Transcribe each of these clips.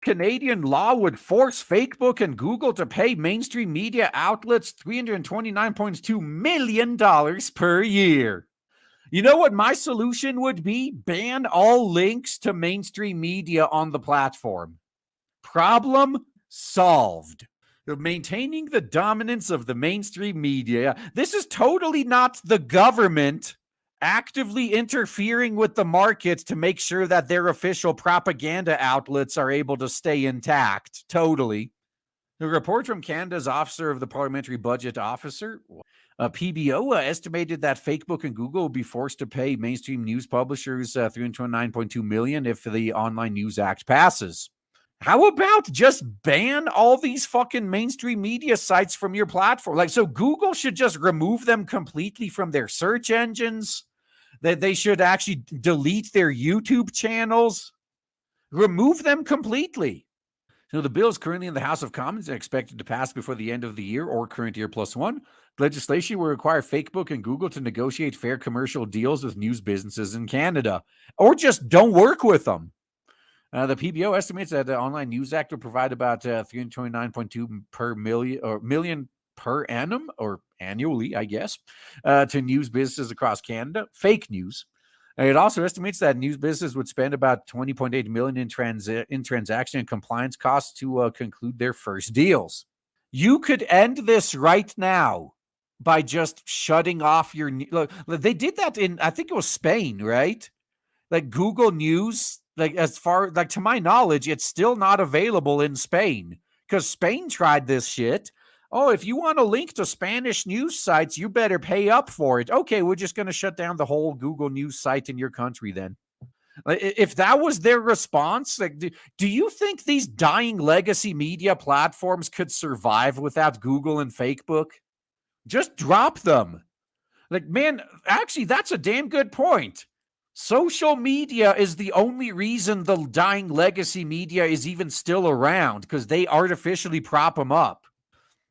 Canadian law would force Facebook and Google to pay mainstream media outlets $329.2 million per year. You know what my solution would be? Ban all links to mainstream media on the platform. Problem solved. Maintaining the dominance of the mainstream media. This is totally not the government actively interfering with the markets to make sure that their official propaganda outlets are able to stay intact. Totally. The report from Canada's Officer of the Parliamentary Budget Officer, PBO, estimated that Facebook and Google will be forced to pay mainstream news publishers $329.2 million if the Online News Act passes. How about just ban all these fucking mainstream media sites from your platform? Like, so Google should just remove them completely from their search engines. That they should actually delete their YouTube channels. Remove them completely. So the bill is currently in the House of Commons and expected to pass before the end of the year or current year plus one. Legislation will require Facebook and Google to negotiate fair commercial deals with news businesses in Canada, or just don't work with them. The PBO estimates that the Online News Act will provide about $329.2 million per annum, or annually, I guess, to news businesses across Canada. Fake news. It also estimates that news businesses would spend about $20.8 million in transaction and compliance costs to conclude their first deals. You could end this right now by just shutting off your. Look, they did that in, I think it was Spain, right? Like Google News. Like, as far, like, to my knowledge, it's still not available in Spain because Spain tried this shit. Oh, if you want a link to Spanish news sites, you better pay up for it. Okay, we're just going to shut down the whole Google News site in your country then. If that was their response, like, do you think these dying legacy media platforms could survive without Google and Facebook? Just drop them. Like, man, actually, that's a damn good point. Social media is the only reason the dying legacy media is even still around, because they artificially prop them up.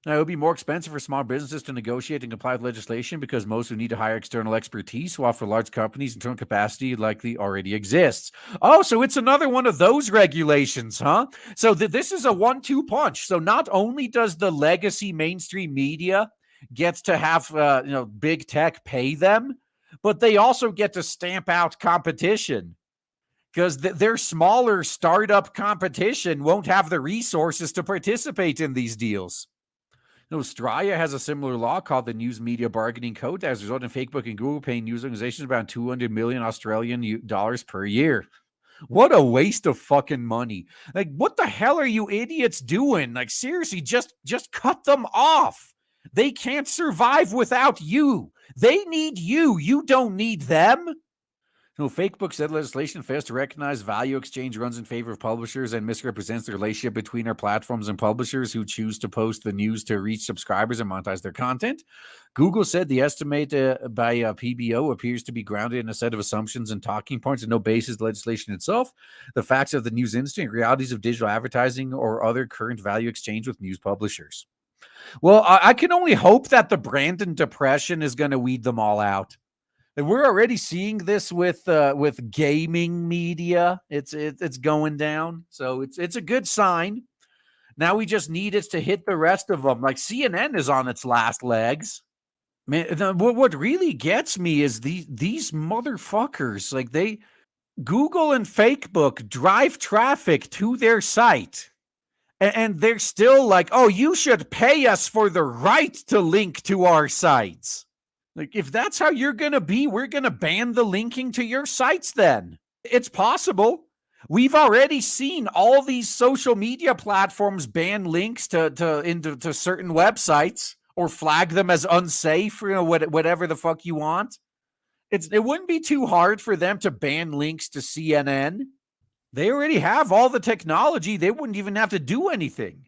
Now, it would be more expensive for small businesses to negotiate and comply with legislation because most who need to hire external expertise, while for large companies, internal capacity likely already exists. Oh, so it's another one of those regulations, huh? So this is a 1-2 punch. So not only does the legacy mainstream media get to have big tech pay them, but they also get to stamp out competition because their smaller startup competition won't have the resources to participate in these deals. Australia has a similar law called the News Media Bargaining Code that has resulted in Facebook and Google paying news organizations about 200 million Australian dollars per year. What a waste of fucking money. Like, what the hell are you idiots doing? Like, seriously, just cut them off. They can't survive without you. They need you. You don't need them. Facebook said legislation fails to recognize value exchange runs in favor of publishers and misrepresents the relationship between our platforms and publishers who choose to post the news to reach subscribers and monetize their content. Google said the estimate by PBO appears to be grounded in a set of assumptions and talking points and no basis in legislation itself, the facts of the news industry, and realities of digital advertising or other current value exchange with news publishers. Well, I can only hope that the Brandon depression is going to weed them all out. And we're already seeing this with gaming media. It's going down, so it's a good sign. Now we just need it to hit the rest of them. Like CNN is on its last legs. Man, what really gets me is these motherfuckers. Like Google and Facebook drive traffic to their site. And they're still like, oh, you should pay us for the right to link to our sites. Like, if that's how you're going to be, we're going to ban the linking to your sites then. It's possible. We've already seen all these social media platforms ban links to certain websites or flag them as unsafe, whatever the fuck you want. It wouldn't be too hard for them to ban links to CNN. They already have all the technology. They wouldn't even have to do anything.